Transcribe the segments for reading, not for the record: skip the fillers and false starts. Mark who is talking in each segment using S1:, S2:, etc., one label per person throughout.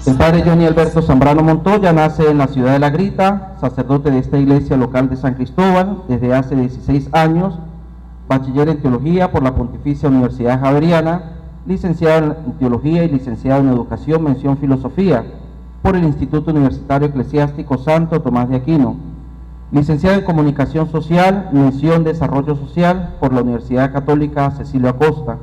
S1: El padre Johnny Alberto Zambrano Montoya nace en la ciudad de La Grita, sacerdote de esta iglesia local de San Cristóbal desde hace 16 años, bachiller en teología por la Pontificia Universidad Javeriana, licenciado en teología y licenciado en educación, mención filosofía, por el Instituto Universitario Eclesiástico Santo Tomás de Aquino, licenciado en comunicación social, mención desarrollo social por la Universidad Católica Cecilio Acosta,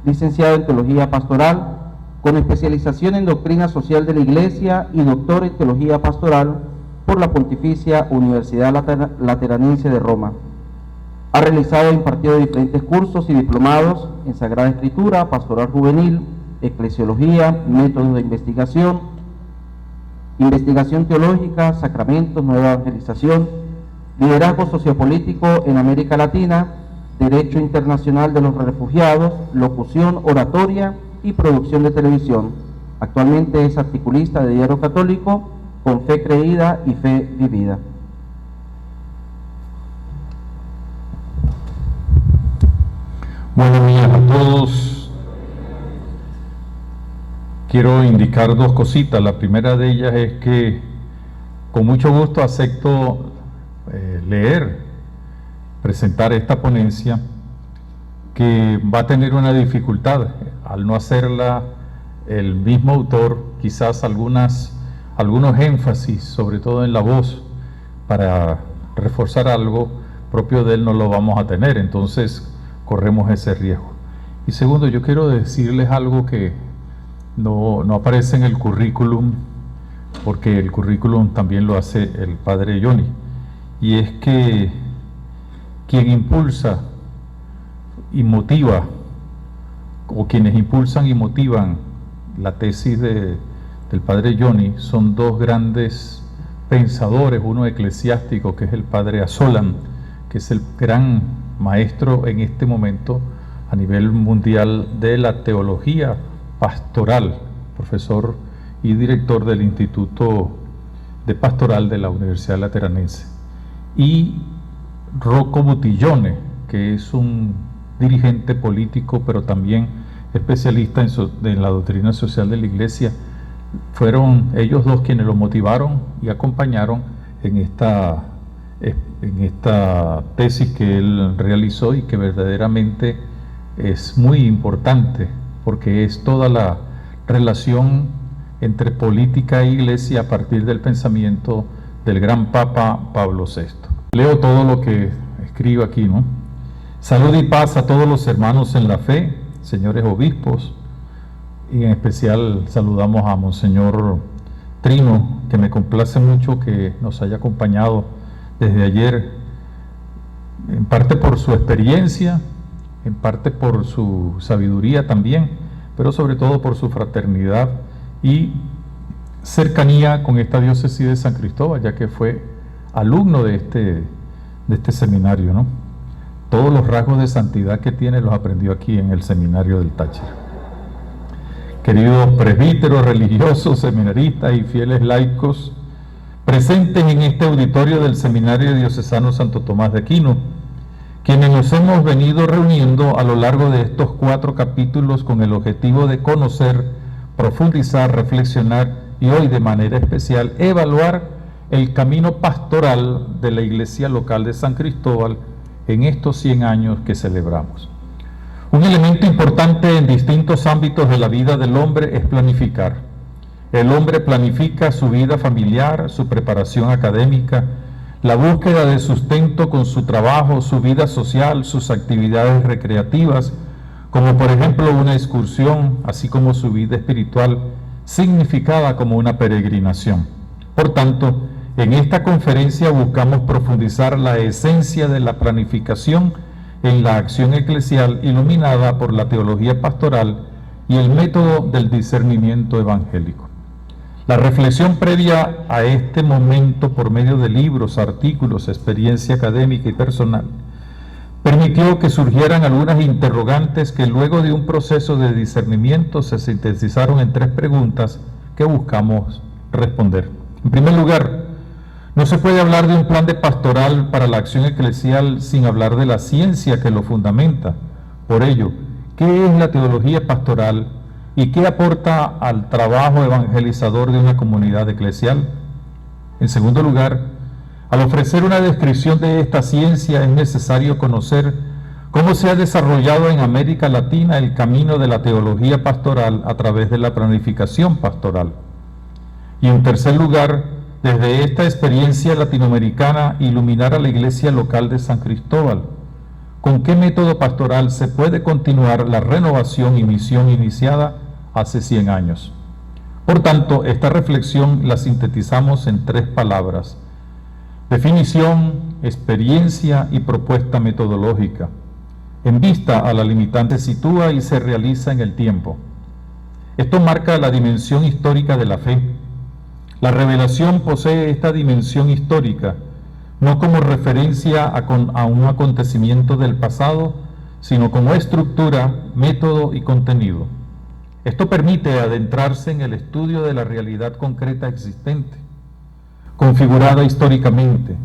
S1: licenciado en teología pastoral, con especialización en doctrina social de la Iglesia y doctor en teología pastoral por la Pontificia Universidad Lateranense de Roma. Ha realizado e impartido diferentes cursos y diplomados en Sagrada Escritura, Pastoral Juvenil, Eclesiología, Métodos de Investigación, Investigación Teológica, Sacramentos, Nueva Evangelización, Liderazgo Sociopolítico en América Latina, Derecho Internacional de los Refugiados, Locución, Oratoria y Producción de Televisión. Actualmente es articulista de Diario Católico, con Fe Creída y Fe Vivida.
S2: Buenos días a todos. Quiero indicar dos cositas. La primera de ellas es que con mucho gusto acepto presentar esta ponencia, que va a tener una dificultad al no hacerla el mismo autor, quizás algunos énfasis, sobre todo en la voz, para reforzar algo propio de él no lo vamos a tener, entonces corremos ese riesgo. Y segundo, yo quiero decirles algo que no aparece en el currículum, porque el currículum también lo hace el padre Johnny, y es que quien impulsa y motiva, o quienes impulsan y motivan la tesis del padre Johnny, son dos grandes pensadores, uno eclesiástico, que es el padre Azolan, que es el gran maestro en este momento a nivel mundial de la teología pastoral, profesor y director del Instituto de Pastoral de la Universidad Lateranense, y Rocco Buttiglione, que es un dirigente político, pero también especialista en la doctrina social de la Iglesia. Fueron ellos dos quienes lo motivaron y acompañaron en esta tesis que él realizó, y que verdaderamente es muy importante, porque es toda la relación entre política e iglesia a partir del pensamiento del gran Papa Pablo VI. Leo todo lo que escribo aquí, ¿no? Salud y paz a todos los hermanos en la fe, señores obispos, y en especial saludamos a Monseñor Trino, que me complace mucho que nos haya acompañado desde ayer, en parte por su experiencia, en parte por su sabiduría también, pero sobre todo por su fraternidad y cercanía con esta diócesis de San Cristóbal, ya que fue alumno de este seminario, ¿no? Todos los rasgos de santidad que tiene los aprendió aquí en el seminario del Táchira. Queridos presbíteros, religiosos, seminaristas y fieles laicos presentes en este auditorio del Seminario Diocesano Santo Tomás de Aquino, quienes nos hemos venido reuniendo a lo largo de estos 4 capítulos con el objetivo de conocer, profundizar, reflexionar y hoy de manera especial evaluar el camino pastoral de la Iglesia local de San Cristóbal en estos 100 años que celebramos. Un elemento importante en distintos ámbitos de la vida del hombre es planificar. El hombre planifica su vida familiar, su preparación académica, la búsqueda de sustento con su trabajo, su vida social, sus actividades recreativas, como por ejemplo una excursión, así como su vida espiritual, significada como una peregrinación. Por tanto, en esta conferencia buscamos profundizar la esencia de la planificación en la acción eclesial iluminada por la teología pastoral y el método del discernimiento evangélico. La reflexión previa a este momento por medio de libros, artículos, experiencia académica y personal permitió que surgieran algunas interrogantes que luego de un proceso de discernimiento se sintetizaron en 3 preguntas que buscamos responder. En primer lugar, no se puede hablar de un plan de pastoral para la acción eclesial sin hablar de la ciencia que lo fundamenta. Por ello, ¿qué es la teología pastoral y qué aporta al trabajo evangelizador de una comunidad eclesial. En segundo lugar, al ofrecer una descripción de esta ciencia es necesario conocer cómo se ha desarrollado en América Latina el camino de la teología pastoral a través de la planificación pastoral. Y en tercer lugar, desde esta experiencia latinoamericana, iluminar a la iglesia local de San Cristóbal. ¿Con qué método pastoral se puede continuar la renovación y misión iniciada hace 100 años? Por tanto, esta reflexión la sintetizamos en 3 palabras: definición, experiencia y propuesta metodológica. En vista a la limitante sitúa y se realiza en el tiempo. Esto marca la dimensión histórica de la fe. La revelación posee esta dimensión histórica, no como referencia a un acontecimiento del pasado, sino como estructura, método y contenido. Esto permite adentrarse en el estudio de la realidad concreta existente, configurada históricamente,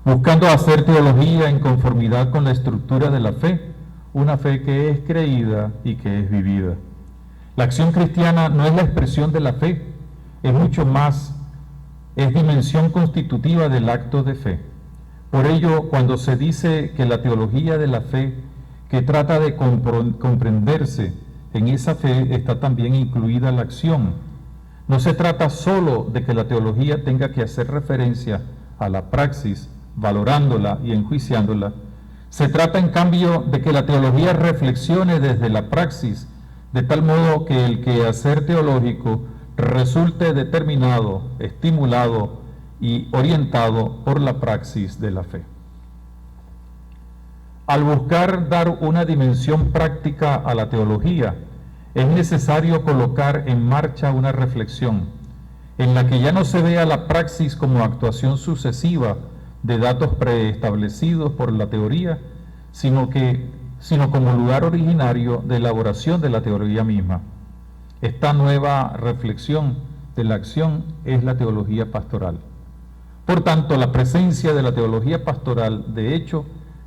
S2: buscando hacer teología en conformidad con la estructura de la fe, una fe que es creída y que es vivida. La acción cristiana no es la expresión de la fe, es mucho más, es dimensión constitutiva del acto de fe. Por ello, cuando se dice que la teología de la fe, que trata de comprenderse en esa fe, está también incluida la acción. No se trata solo de que la teología tenga que hacer referencia a la praxis, valorándola y enjuiciándola. Se trata, en cambio, de que la teología reflexione desde la praxis, de tal modo que el quehacer teológico resulte determinado, estimulado y orientado por la praxis de la fe. Al buscar dar una dimensión práctica a la teología, es necesario colocar en marcha una reflexión en la que ya no se vea la praxis como actuación sucesiva de datos preestablecidos por la teoría, sino como lugar originario de elaboración de la teoría misma. Esta nueva reflexión de la acción es la teología pastoral. Por tanto, la presencia de la teología pastoral, de hecho,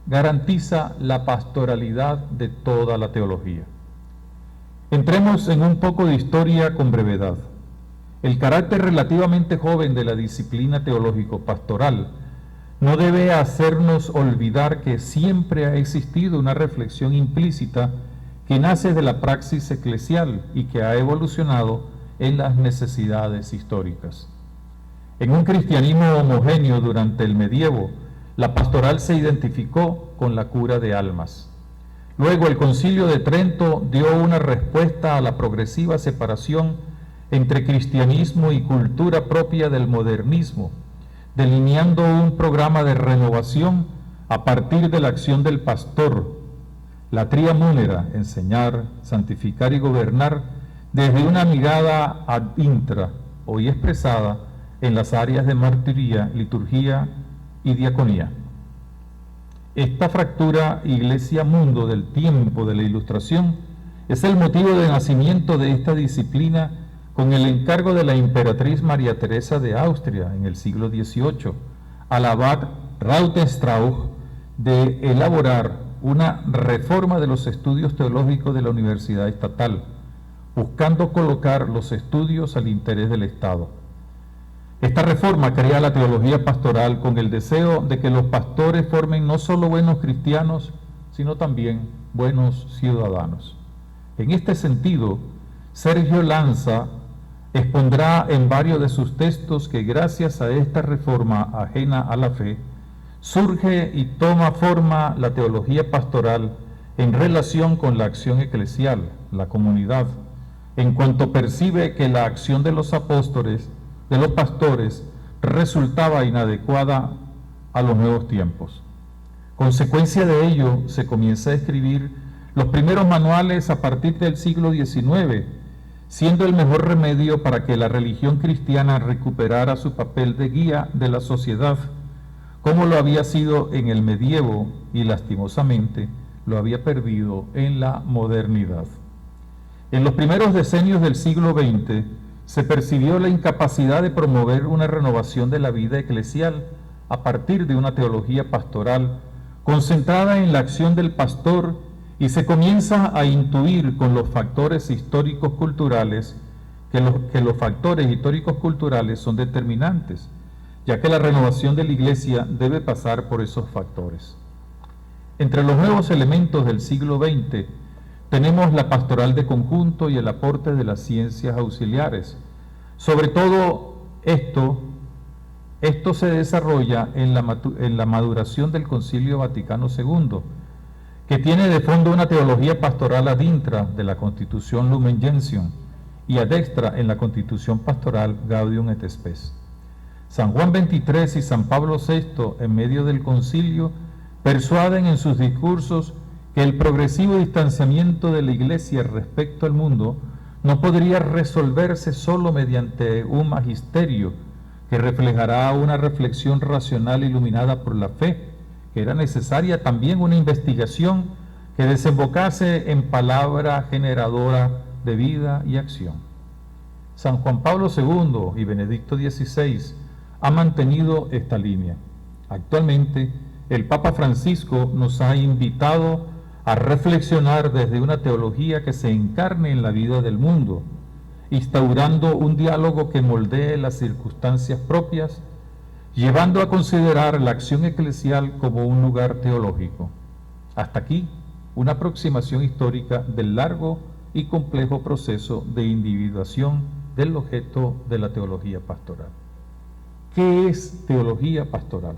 S2: garantiza la pastoralidad de toda la teología. Entremos en un poco de historia con brevedad. El carácter relativamente joven de la disciplina teológico-pastoral no debe hacernos olvidar que siempre ha existido una reflexión implícita que nace de la praxis eclesial y que ha evolucionado en las necesidades históricas. En un cristianismo homogéneo durante el medievo, la pastoral se identificó con la cura de almas. Luego el Concilio de Trento dio una respuesta a la progresiva separación entre cristianismo y cultura propia del modernismo, delineando un programa de renovación a partir de la acción del pastor, la tria munera, enseñar, santificar y gobernar, desde una mirada ad intra, hoy expresada en las áreas de martiría, liturgia y diaconía. Esta fractura iglesia-mundo del tiempo de la Ilustración es el motivo de nacimiento de esta disciplina con el encargo de la emperatriz María Teresa de Austria en el siglo XVIII al abad Rautenstrauch de elaborar una reforma de los estudios teológicos de la Universidad Estatal, buscando colocar los estudios al interés del Estado. Esta reforma crea la teología pastoral con el deseo de que los pastores formen no solo buenos cristianos, sino también buenos ciudadanos. En este sentido, Sergio Lanza expondrá en varios de sus textos que gracias a esta reforma ajena a la fe, surge y toma forma la teología pastoral en relación con la acción eclesial, la comunidad, en cuanto percibe que la acción de los apóstoles, de los pastores, resultaba inadecuada a los nuevos tiempos. Consecuencia de ello, se comienza a escribir los primeros manuales a partir del siglo XIX, siendo el mejor remedio para que la religión cristiana recuperara su papel de guía de la sociedad, como lo había sido en el medievo y lastimosamente lo había perdido en la modernidad. En los primeros decenios del siglo XX se percibió la incapacidad de promover una renovación de la vida eclesial a partir de una teología pastoral concentrada en la acción del pastor y se comienza a intuir con los factores históricos culturales que los factores históricos culturales son determinantes, ya que la renovación de la Iglesia debe pasar por esos factores. Entre los nuevos elementos del siglo XX tenemos la pastoral de conjunto y el aporte de las ciencias auxiliares. Sobre todo esto se desarrolla en la maduración del Concilio Vaticano II, que tiene de fondo una teología pastoral ad intra de la Constitución Lumen Gentium y ad extra en la Constitución Pastoral Gaudium et Spes. San Juan XXIII y San Pablo VI, en medio del concilio, persuaden en sus discursos que el progresivo distanciamiento de la Iglesia respecto al mundo no podría resolverse solo mediante un magisterio que reflejará una reflexión racional iluminada por la fe, que era necesaria también una investigación que desembocase en palabra generadora de vida y acción. San Juan Pablo II y Benedicto XVI han mantenido esta línea. Actualmente, el Papa Francisco nos ha invitado a reflexionar desde una teología que se encarne en la vida del mundo, instaurando un diálogo que moldee las circunstancias propias, llevando a considerar la acción eclesial como un lugar teológico. Hasta aquí, una aproximación histórica del largo y complejo proceso de individuación del objeto de la teología pastoral. ¿Qué es teología pastoral?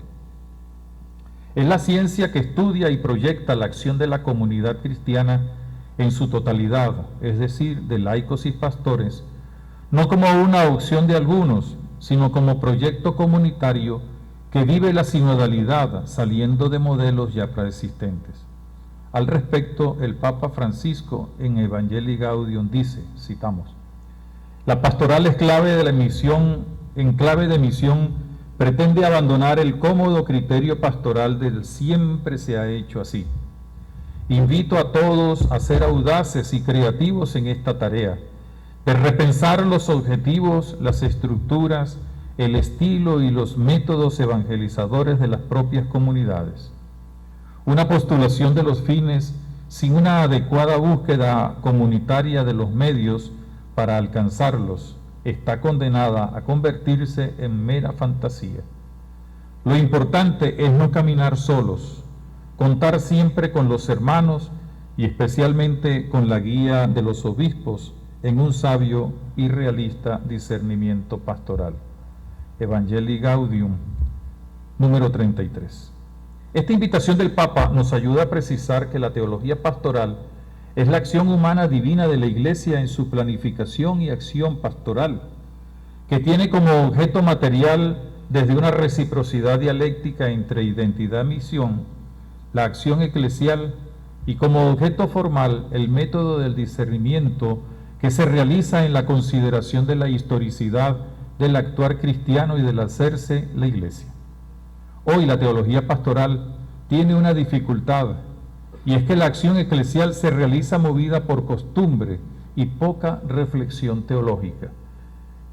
S2: Es la ciencia que estudia y proyecta la acción de la comunidad cristiana en su totalidad, es decir, de laicos y pastores, no como una opción de algunos, sino como proyecto comunitario que vive la sinodalidad saliendo de modelos ya preexistentes. Al respecto, el Papa Francisco en Evangelii Gaudium dice, citamos, la pastoral es clave de la misión, en clave de misión pretende abandonar el cómodo criterio pastoral del siempre se ha hecho así. Invito a todos a ser audaces y creativos en esta tarea, de repensar los objetivos, las estructuras, el estilo y los métodos evangelizadores de las propias comunidades. Una postulación de los fines sin una adecuada búsqueda comunitaria de los medios para alcanzarlos está condenada a convertirse en mera fantasía. Lo importante es no caminar solos, contar siempre con los hermanos y especialmente con la guía de los obispos en un sabio y realista discernimiento pastoral. Evangelii Gaudium, número 33. Esta invitación del Papa nos ayuda a precisar que la teología pastoral es la acción humana divina de la Iglesia en su planificación y acción pastoral, que tiene como objeto material desde una reciprocidad dialéctica entre identidad y misión, la acción eclesial, y como objeto formal el método del discernimiento que se realiza en la consideración de la historicidad del actuar cristiano y del hacerse la Iglesia. Hoy la teología pastoral tiene una dificultad, y es que la acción eclesial se realiza movida por costumbre y poca reflexión teológica,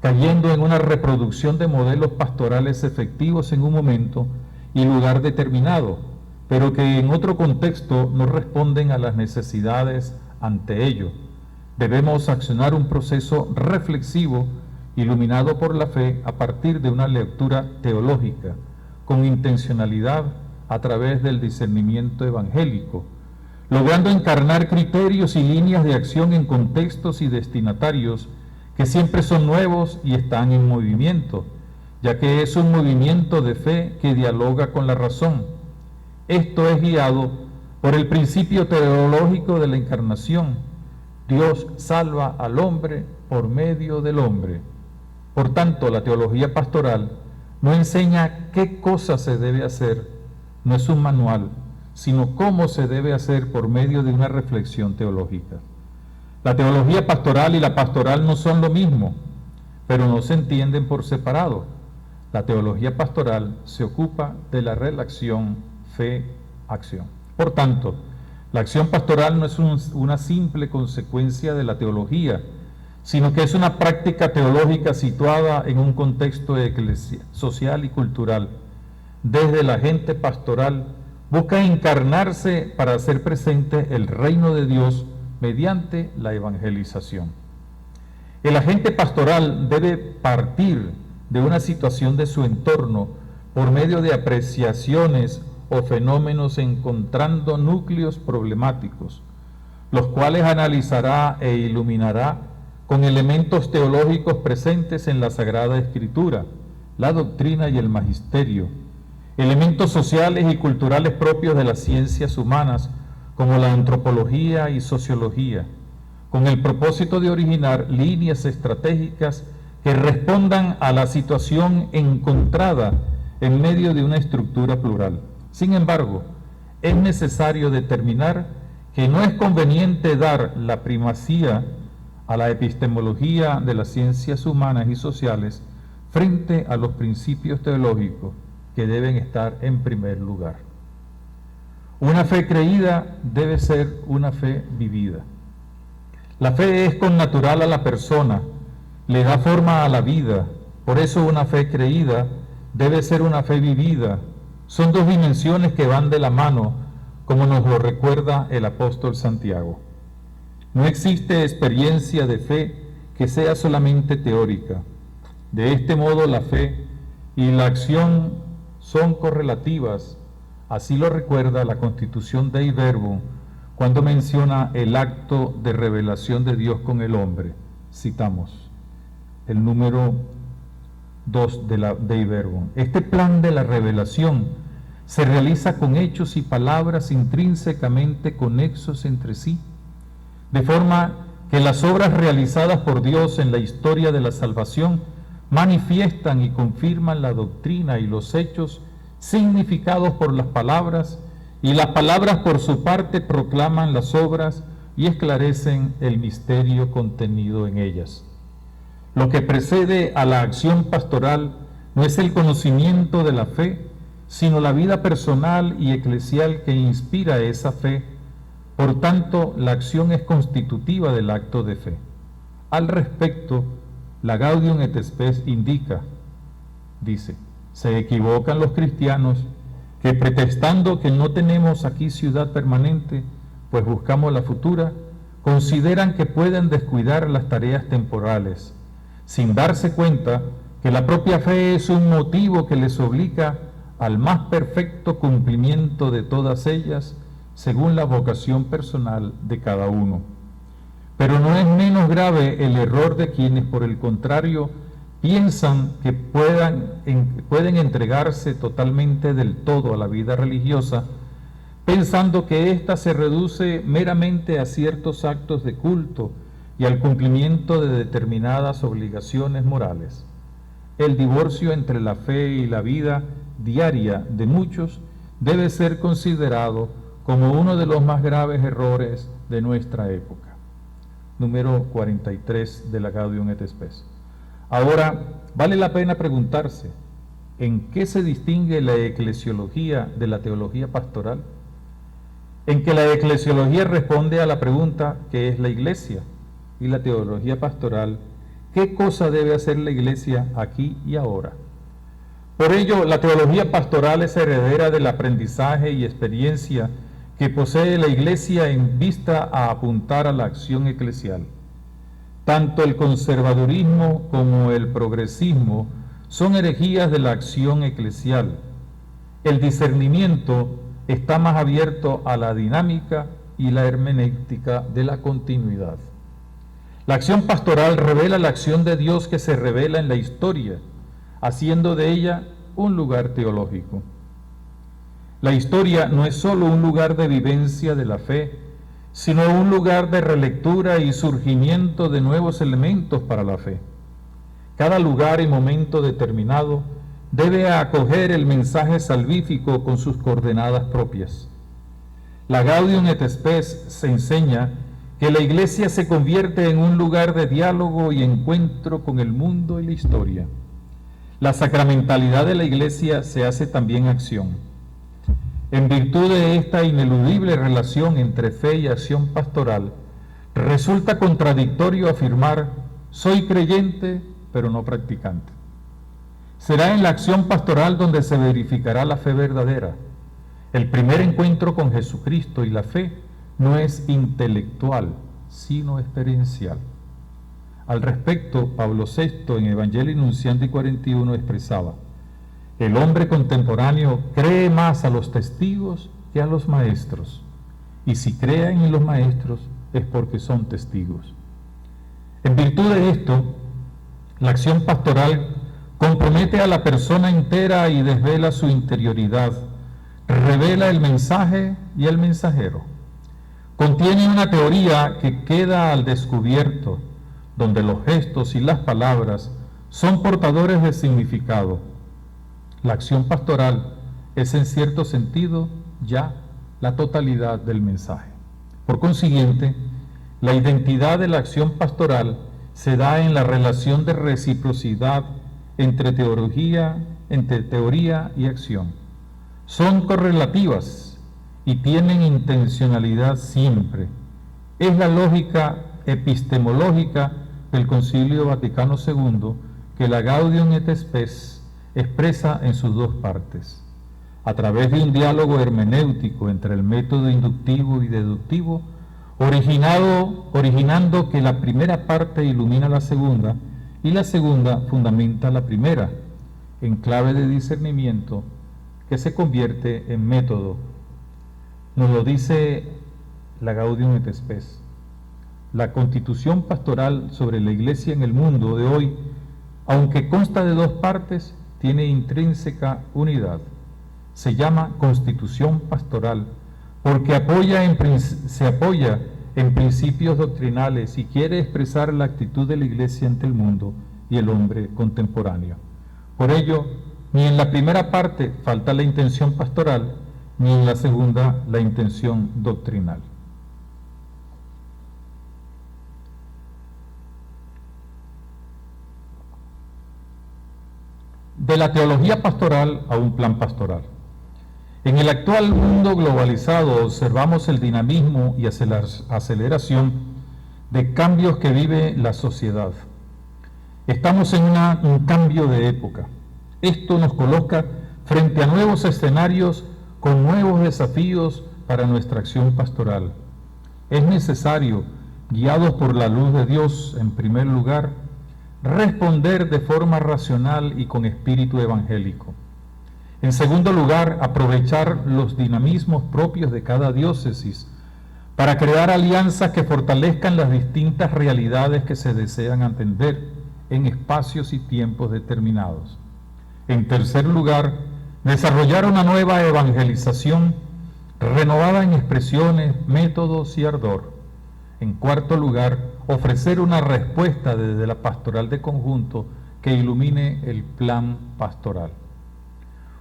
S2: cayendo en una reproducción de modelos pastorales efectivos en un momento y lugar determinado, pero que en otro contexto no responden a las necesidades ante ello. Debemos accionar un proceso reflexivo iluminado por la fe a partir de una lectura teológica, con intencionalidad a través del discernimiento evangélico, logrando encarnar criterios y líneas de acción en contextos y destinatarios que siempre son nuevos y están en movimiento, ya que es un movimiento de fe que dialoga con la razón. Esto es guiado por el principio teológico de la encarnación. Dios salva al hombre por medio del hombre. Por tanto, la teología pastoral no enseña qué cosa se debe hacer, no es un manual, sino cómo se debe hacer por medio de una reflexión teológica. La teología pastoral y la pastoral no son lo mismo, pero no se entienden por separado. La teología pastoral se ocupa de la relación fe-acción. Por tanto, la acción pastoral no es una simple consecuencia de la teología, sino que es una práctica teológica situada en un contexto social y cultural. Desde la agente pastoral busca encarnarse para hacer presente el reino de Dios mediante la evangelización. El agente pastoral debe partir de una situación de su entorno por medio de apreciaciones o fenómenos, encontrando núcleos problemáticos, los cuales analizará e iluminará con elementos teológicos presentes en la Sagrada Escritura, la doctrina y el magisterio, elementos sociales y culturales propios de las ciencias humanas, como la antropología y sociología, con el propósito de originar líneas estratégicas que respondan a la situación encontrada en medio de una estructura plural. Sin embargo, es necesario determinar que no es conveniente dar la primacía a la epistemología de las ciencias humanas y sociales frente a los principios teológicos que deben estar en primer lugar. Una fe creída debe ser una fe vivida. La fe es connatural a la persona, le da forma a la vida. Por eso una fe creída debe ser una fe vivida. Son dos dimensiones que van de la mano, como nos lo recuerda el apóstol Santiago. No existe experiencia de fe que sea solamente teórica. De este modo la fe y la acción son correlativas. Así lo recuerda la Constitución Dei Verbum cuando menciona el acto de revelación de Dios con el hombre. Citamos el número 2 de la Dei Verbum. Este plan de la revelación se realiza con hechos y palabras intrínsecamente conexos entre sí, de forma que las obras realizadas por Dios en la historia de la salvación manifiestan y confirman la doctrina y los hechos significados por las palabras, y las palabras por su parte proclaman las obras y esclarecen el misterio contenido en ellas. Lo que precede a la acción pastoral no es el conocimiento de la fe, sino la vida personal y eclesial que inspira esa fe. Por tanto, la acción es constitutiva del acto de fe. Al respecto, la Gaudium et Spes indica, dice, se equivocan los cristianos que pretextando que no tenemos aquí ciudad permanente, pues buscamos la futura, consideran que pueden descuidar las tareas temporales, sin darse cuenta que la propia fe es un motivo que les obliga al más perfecto cumplimiento de todas ellas, según la vocación personal de cada uno. Pero no es menos grave el error de quienes, por el contrario, piensan que pueden entregarse totalmente del todo a la vida religiosa, pensando que ésta se reduce meramente a ciertos actos de culto y al cumplimiento de determinadas obligaciones morales. El divorcio entre la fe y la vida diaria de muchos debe ser considerado como uno de los más graves errores de nuestra época. Número 43 de la Gaudium et Spes. Ahora, vale la pena preguntarse, ¿en qué se distingue la eclesiología de la teología pastoral? En que la eclesiología responde a la pregunta ¿qué es la iglesia? Y la teología pastoral, ¿qué cosa debe hacer la iglesia aquí y ahora? Por ello, la teología pastoral es heredera del aprendizaje y experiencia que posee la iglesia en vista a apuntar a la acción eclesial. Tanto el conservadurismo como el progresismo son herejías de la acción eclesial. El discernimiento está más abierto a la dinámica y la hermenéutica de la continuidad. La acción pastoral revela la acción de Dios que se revela en la historia, haciendo de ella un lugar teológico. La historia no es solo un lugar de vivencia de la fe, sino un lugar de relectura y surgimiento de nuevos elementos para la fe. Cada lugar y momento determinado debe acoger el mensaje salvífico con sus coordenadas propias. La Gaudium et Spes se enseña que la iglesia se convierte en un lugar de diálogo y encuentro con el mundo y la historia. La sacramentalidad de la iglesia se hace también acción. En virtud de esta ineludible relación entre fe y acción pastoral, resulta contradictorio afirmar, soy creyente, pero no practicante. Será en la acción pastoral donde se verificará la fe verdadera. El primer encuentro con Jesucristo y la fe no es intelectual, sino experiencial. Al respecto, Pablo VI en Evangelii Nuntiandi 41 expresaba: el hombre contemporáneo cree más a los testigos que a los maestros, y si creen en los maestros es porque son testigos. En virtud de esto, la acción pastoral compromete a la persona entera y desvela su interioridad, revela el mensaje y el mensajero. Contiene una teoría que queda al descubierto, donde los gestos y las palabras son portadores de significado. La acción pastoral es en cierto sentido ya la totalidad del mensaje. Por consiguiente, la identidad de la acción pastoral se da en la relación de reciprocidad entre teoría y acción. Son correlativas y tienen intencionalidad siempre. Es la lógica epistemológica del Concilio Vaticano II que la Gaudium et Spes expresa en sus dos partes. A través de un diálogo hermenéutico entre el método inductivo y deductivo, originando que la primera parte ilumina la segunda y la segunda fundamenta la primera, en clave de discernimiento que se convierte en método. Nos lo dice la Gaudium et Spes. La constitución pastoral sobre la Iglesia en el mundo de hoy, aunque consta de dos partes, tiene intrínseca unidad. Se llama constitución pastoral porque se apoya en principios doctrinales y quiere expresar la actitud de la Iglesia ante el mundo y el hombre contemporáneo. Por ello, ni en la primera parte falta la intención pastoral, ni en la segunda la intención doctrinal. De la teología pastoral a un plan pastoral. En el actual mundo globalizado observamos el dinamismo y aceleración de cambios que vive la sociedad. Estamos en un cambio de época. Esto nos coloca frente a nuevos escenarios con nuevos desafíos para nuestra acción pastoral. Es necesario, guiados por la luz de Dios en primer lugar, responder de forma racional y con espíritu evangélico. En segundo lugar, aprovechar los dinamismos propios de cada diócesis para crear alianzas que fortalezcan las distintas realidades que se desean atender en espacios y tiempos determinados. En tercer lugar, desarrollar una nueva evangelización renovada en expresiones, métodos y ardor. En cuarto lugar, ofrecer una respuesta desde la pastoral de conjunto que ilumine el plan pastoral.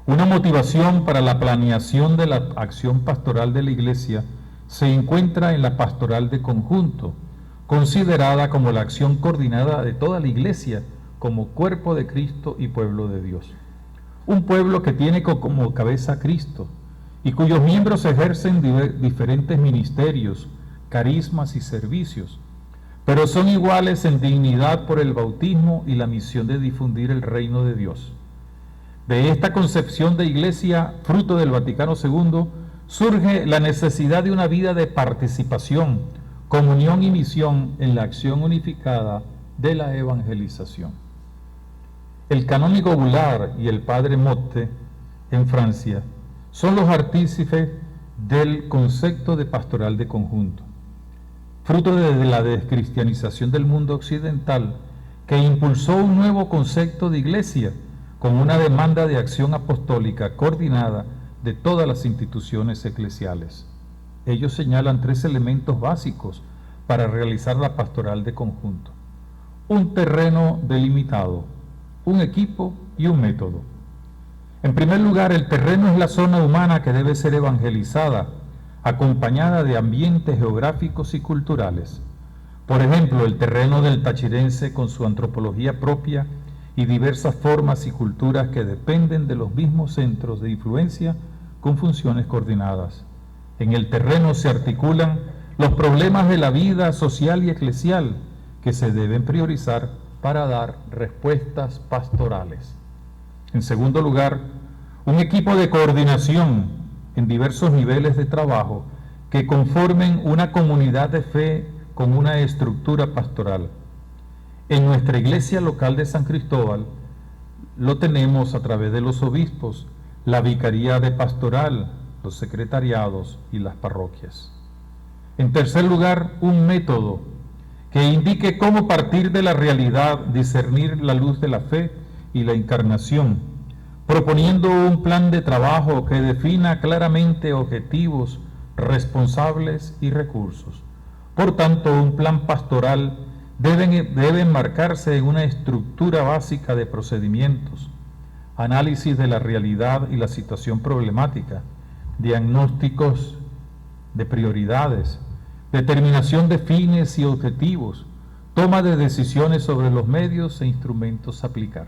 S2: Una motivación para la planeación de la acción pastoral de la Iglesia se encuentra en la pastoral de conjunto, considerada como la acción coordinada de toda la Iglesia como cuerpo de Cristo y pueblo de Dios. Un pueblo que tiene como cabeza a Cristo y cuyos miembros ejercen diferentes ministerios, carismas y servicios, pero son iguales en dignidad por el bautismo y la misión de difundir el reino de Dios. De esta concepción de Iglesia, fruto del Vaticano II, surge la necesidad de una vida de participación, comunión y misión en la acción unificada de la evangelización. El canónigo Boulard y el padre Motte, en Francia, son los artífices del concepto de pastoral de conjunto, fruto de la descristianización del mundo occidental, que impulsó un nuevo concepto de iglesia con una demanda de acción apostólica coordinada de todas las instituciones eclesiales. Ellos señalan 3 elementos básicos para realizar la pastoral de conjunto: un terreno delimitado, un equipo y un método. En primer lugar, el terreno es la zona humana que debe ser evangelizada, acompañada de ambientes geográficos y culturales. Por ejemplo, el terreno del tachirense con su antropología propia y diversas formas y culturas que dependen de los mismos centros de influencia con funciones coordinadas. En el terreno se articulan los problemas de la vida social y eclesial que se deben priorizar para dar respuestas pastorales. En segundo lugar, un equipo de coordinación en diversos niveles de trabajo que conformen una comunidad de fe con una estructura pastoral. En nuestra iglesia local de San Cristóbal lo tenemos a través de los obispos, la vicaría de pastoral, los secretariados y las parroquias. En tercer lugar, un método que indique cómo partir de la realidad discernir la luz de la fe y la encarnación, proponiendo un plan de trabajo que defina claramente objetivos, responsables y recursos. Por tanto, un plan pastoral debe enmarcarse en una estructura básica de procedimientos, análisis de la realidad y la situación problemática, diagnósticos de prioridades, determinación de fines y objetivos, toma de decisiones sobre los medios e instrumentos a aplicar.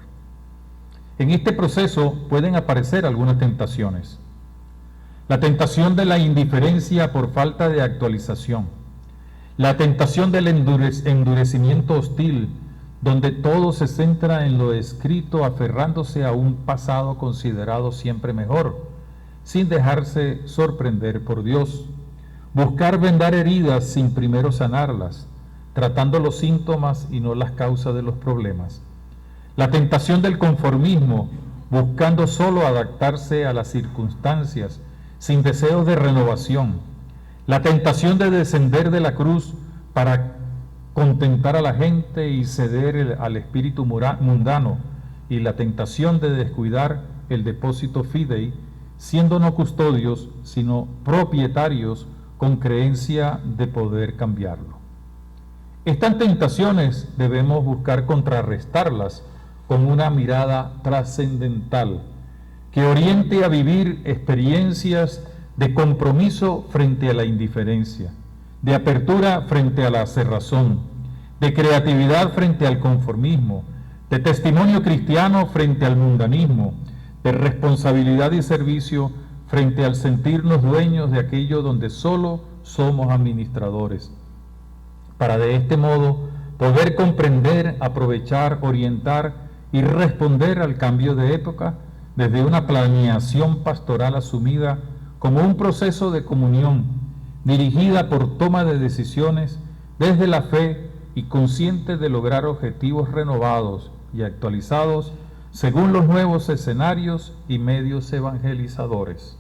S2: En este proceso pueden aparecer algunas tentaciones. La tentación de la indiferencia por falta de actualización, la tentación del endurecimiento hostil, donde todo se centra en lo escrito aferrándose a un pasado considerado siempre mejor, sin dejarse sorprender por Dios. Buscar vendar heridas sin primero sanarlas, tratando los síntomas y no las causas de los problemas. La tentación del conformismo, buscando solo adaptarse a las circunstancias, sin deseos de renovación. La tentación de descender de la cruz para contentar a la gente y ceder al espíritu mundano, y la tentación de descuidar el depósito fidei, siendo no custodios, sino propietarios con creencia de poder cambiarlo. Estas tentaciones debemos buscar contrarrestarlas con una mirada trascendental que oriente a vivir experiencias de compromiso frente a la indiferencia, de apertura frente a la cerrazón, de creatividad frente al conformismo, de testimonio cristiano frente al mundanismo, de responsabilidad y servicio frente al sentirnos dueños de aquello donde solo somos administradores, para de este modo poder comprender, aprovechar, orientar y responder al cambio de época desde una planeación pastoral asumida como un proceso de comunión, dirigida por toma de decisiones desde la fe y consciente de lograr objetivos renovados y actualizados según los nuevos escenarios y medios evangelizadores.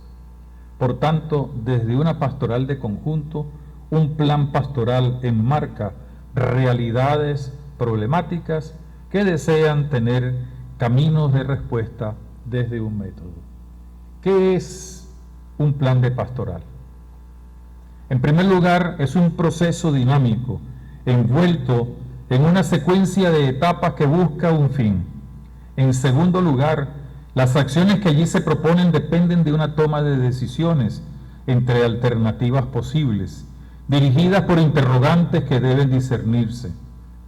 S2: Por tanto, desde una pastoral de conjunto, un plan pastoral enmarca realidades problemáticas que desean tener caminos de respuesta desde un método. ¿Qué es un plan de pastoral? En primer lugar, es un proceso dinámico, envuelto en una secuencia de etapas que busca un fin. En segundo lugar, las acciones que allí se proponen dependen de una toma de decisiones entre alternativas posibles, dirigidas por interrogantes que deben discernirse.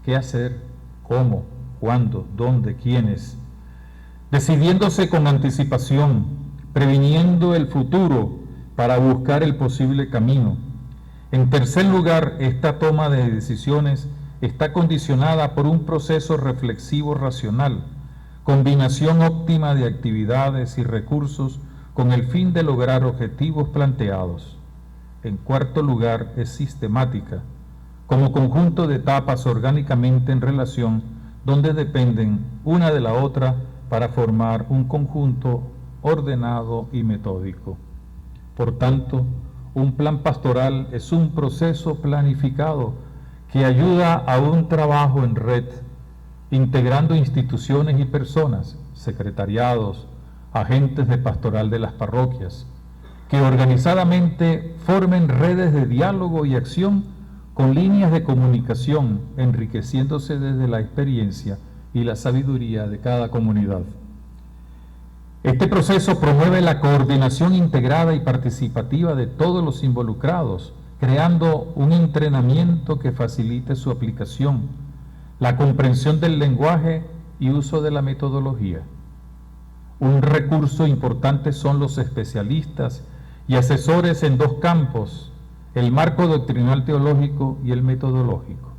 S2: ¿Qué hacer? ¿Cómo? ¿Cuándo? ¿Dónde? ¿Quiénes? Decidiéndose con anticipación, previniendo el futuro para buscar el posible camino. En tercer lugar, esta toma de decisiones está condicionada por un proceso reflexivo racional, combinación óptima de actividades y recursos con el fin de lograr objetivos planteados. En cuarto lugar, es sistemática, como conjunto de etapas orgánicamente en relación, donde dependen una de la otra para formar un conjunto ordenado y metódico. Por tanto, un plan pastoral es un proceso planificado que ayuda a un trabajo en red, integrando instituciones y personas, secretariados, agentes de pastoral de las parroquias, que organizadamente formen redes de diálogo y acción con líneas de comunicación, enriqueciéndose desde la experiencia y la sabiduría de cada comunidad. Este proceso promueve la coordinación integrada y participativa de todos los involucrados, creando un entrenamiento que facilite su aplicación, la comprensión del lenguaje y uso de la metodología. Un recurso importante son los especialistas y asesores en dos campos, el marco doctrinal teológico y el metodológico.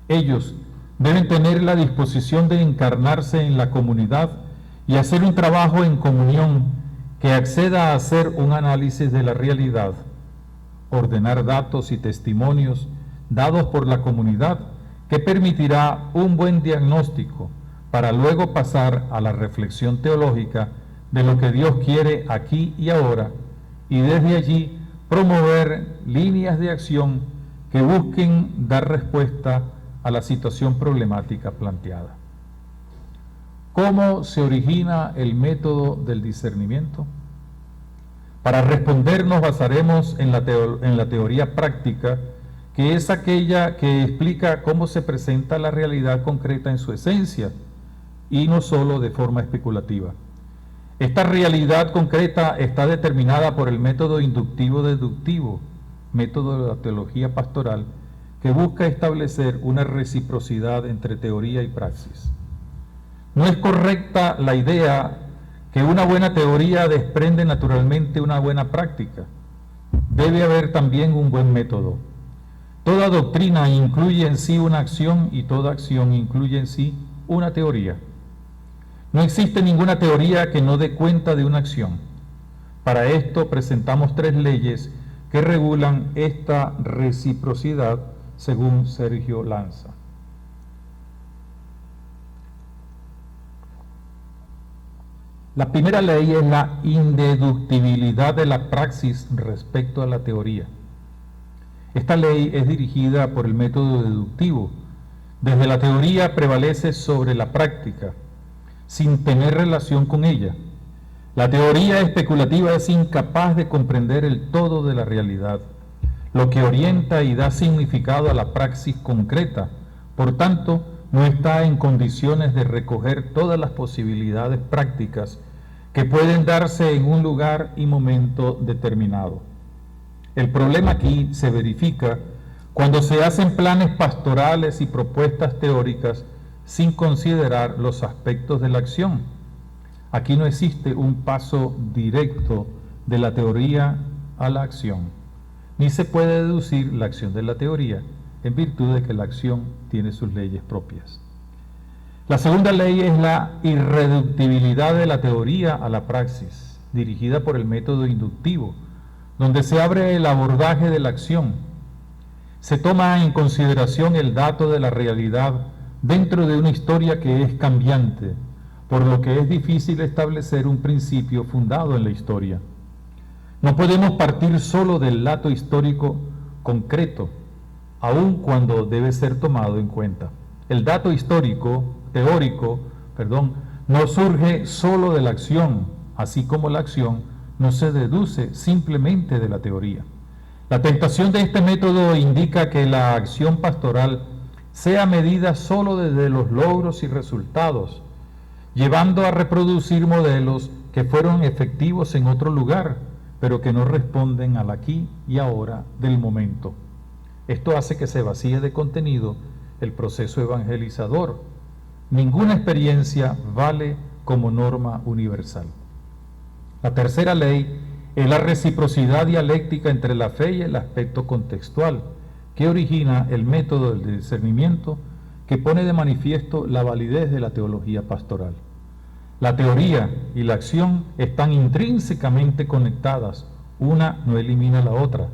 S2: Ellos deben tener la disposición de encarnarse en la comunidad y hacer un trabajo en comunión que acceda a hacer un análisis de la realidad, ordenar datos y testimonios dados por la comunidad, que permitirá un buen diagnóstico para luego pasar a la reflexión teológica de lo que Dios quiere aquí y ahora, y desde allí promover líneas de acción que busquen dar respuesta a la situación problemática planteada. ¿Cómo se origina el método del discernimiento? Para responder nos basaremos en la teoría práctica, que es aquella que explica cómo se presenta la realidad concreta en su esencia, y no solo de forma especulativa. Esta realidad concreta está determinada por el método inductivo-deductivo, método de la teología pastoral, que busca establecer una reciprocidad entre teoría y praxis. No es correcta la idea que una buena teoría desprende naturalmente una buena práctica. Debe haber también un buen método. Toda doctrina incluye en sí una acción y toda acción incluye en sí una teoría. No existe ninguna teoría que no dé cuenta de una acción. Para esto presentamos 3 leyes que regulan esta reciprocidad según Sergio Lanza. La primera ley es la indeductibilidad de la praxis respecto a la teoría. Esta ley es dirigida por el método deductivo. Desde la teoría prevalece sobre la práctica, sin tener relación con ella. La teoría especulativa es incapaz de comprender el todo de la realidad, lo que orienta y da significado a la praxis concreta. Por tanto, no está en condiciones de recoger todas las posibilidades prácticas que pueden darse en un lugar y momento determinado. El problema aquí se verifica cuando se hacen planes pastorales y propuestas teóricas sin considerar los aspectos de la acción. Aquí no existe un paso directo de la teoría a la acción, ni se puede deducir la acción de la teoría, en virtud de que la acción tiene sus leyes propias. La segunda ley es la irreductibilidad de la teoría a la praxis, dirigida por el método inductivo, donde se abre el abordaje de la acción. Se toma en consideración el dato de la realidad dentro de una historia que es cambiante, por lo que es difícil establecer un principio fundado en la historia. No podemos partir solo del dato histórico concreto, aun cuando debe ser tomado en cuenta. El dato teórico, no surge solo de la acción, así como la acción no se deduce simplemente de la teoría. La tentación de este método indica que la acción pastoral sea medida solo desde los logros y resultados, llevando a reproducir modelos que fueron efectivos en otro lugar, pero que no responden al aquí y ahora del momento. Esto hace que se vacíe de contenido el proceso evangelizador. Ninguna experiencia vale como norma universal. La tercera ley es la reciprocidad dialéctica entre la fe y el aspecto contextual, que origina el método del discernimiento, que pone de manifiesto la validez de la teología pastoral. La teoría y la acción están intrínsecamente conectadas, una no elimina la otra.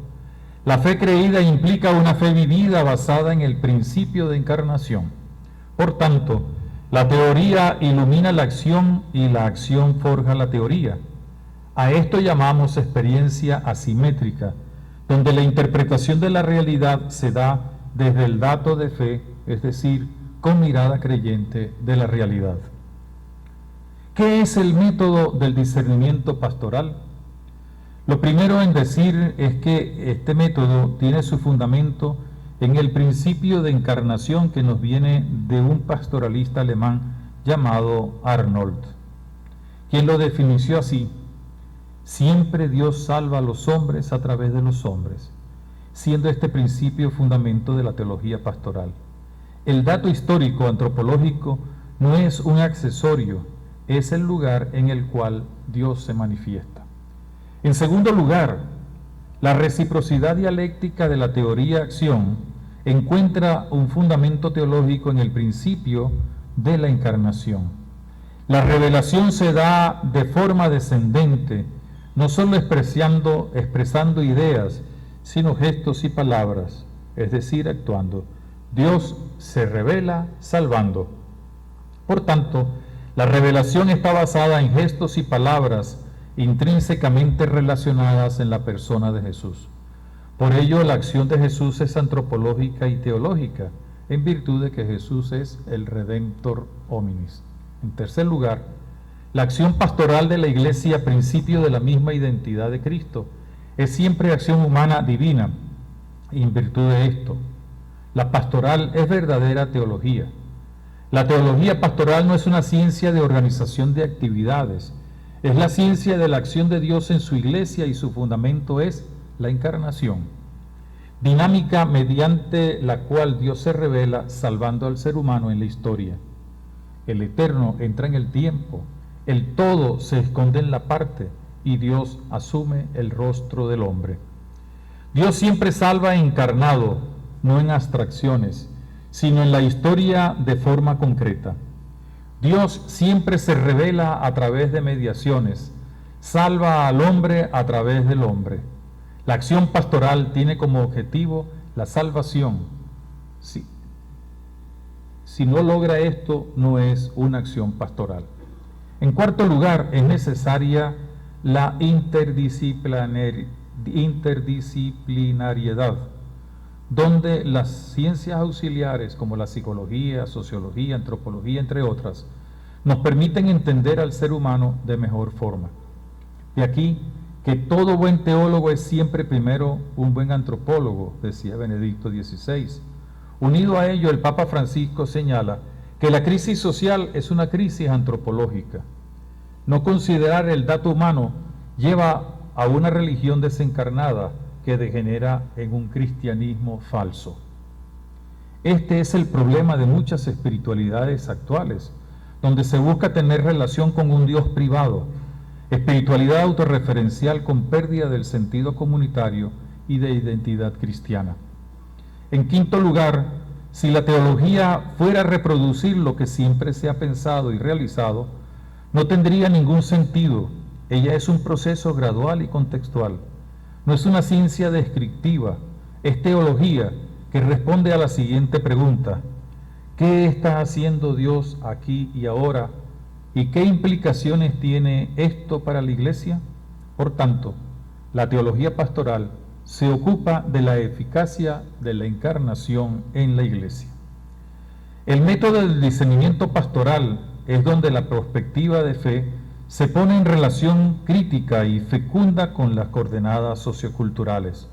S2: La fe creída implica una fe vivida basada en el principio de encarnación. Por tanto, la teoría ilumina la acción y la acción forja la teoría. A esto llamamos experiencia asimétrica, donde la interpretación de la realidad se da desde el dato de fe, es decir, con mirada creyente de la realidad. ¿Qué es el método del discernimiento pastoral? Lo primero en decir es que este método tiene su fundamento en el principio de encarnación que nos viene de un pastoralista alemán llamado Arnold, quien lo definió así: siempre Dios salva a los hombres a través de los hombres, siendo este principio fundamento de la teología pastoral. El dato histórico antropológico no es un accesorio, es el lugar en el cual Dios se manifiesta. En segundo lugar, la reciprocidad dialéctica de la teoría-acción encuentra un fundamento teológico en el principio de la encarnación. La revelación se da de forma descendente no solo expresando ideas, sino gestos y palabras, es decir, actuando. Dios se revela salvando. Por tanto, la revelación está basada en gestos y palabras intrínsecamente relacionadas en la persona de Jesús. Por ello, la acción de Jesús es antropológica y teológica, en virtud de que Jesús es el Redemptor hominis. En tercer lugar, la acción pastoral de la Iglesia, principio de la misma identidad de Cristo, es siempre acción humana divina. Y en virtud de esto, la pastoral es verdadera teología. La teología pastoral no es una ciencia de organización de actividades, es la ciencia de la acción de Dios en su Iglesia y su fundamento es la encarnación, dinámica mediante la cual Dios se revela salvando al ser humano en la historia. El eterno entra en el tiempo, el todo se esconde en la parte y Dios asume el rostro del hombre. Dios siempre salva encarnado, no en abstracciones, sino en la historia de forma concreta. Dios siempre se revela a través de mediaciones, salva al hombre a través del hombre. La acción pastoral tiene como objetivo la salvación. Si no logra esto, no es una acción pastoral. En cuarto lugar, es necesaria la interdisciplinariedad, donde las ciencias auxiliares como la psicología, sociología, antropología, entre otras, nos permiten entender al ser humano de mejor forma. De aquí que todo buen teólogo es siempre primero un buen antropólogo, decía Benedicto XVI. Unido a ello, el Papa Francisco señala que la crisis social es una crisis antropológica. No considerar el dato humano lleva a una religión desencarnada que degenera en un cristianismo falso. Este es el problema de muchas espiritualidades actuales, donde se busca tener relación con un Dios privado, espiritualidad autorreferencial con pérdida del sentido comunitario y de identidad cristiana. En quinto lugar, si la teología fuera a reproducir lo que siempre se ha pensado y realizado, no tendría ningún sentido. Ella es un proceso gradual y contextual. No es una ciencia descriptiva, es teología que responde a la siguiente pregunta: ¿qué está haciendo Dios aquí y ahora? ¿Y qué implicaciones tiene esto para la Iglesia? Por tanto, la teología pastoral se ocupa de la eficacia de la encarnación en la Iglesia. El método del discernimiento pastoral es donde la perspectiva de fe se pone en relación crítica y fecunda con las coordenadas socioculturales.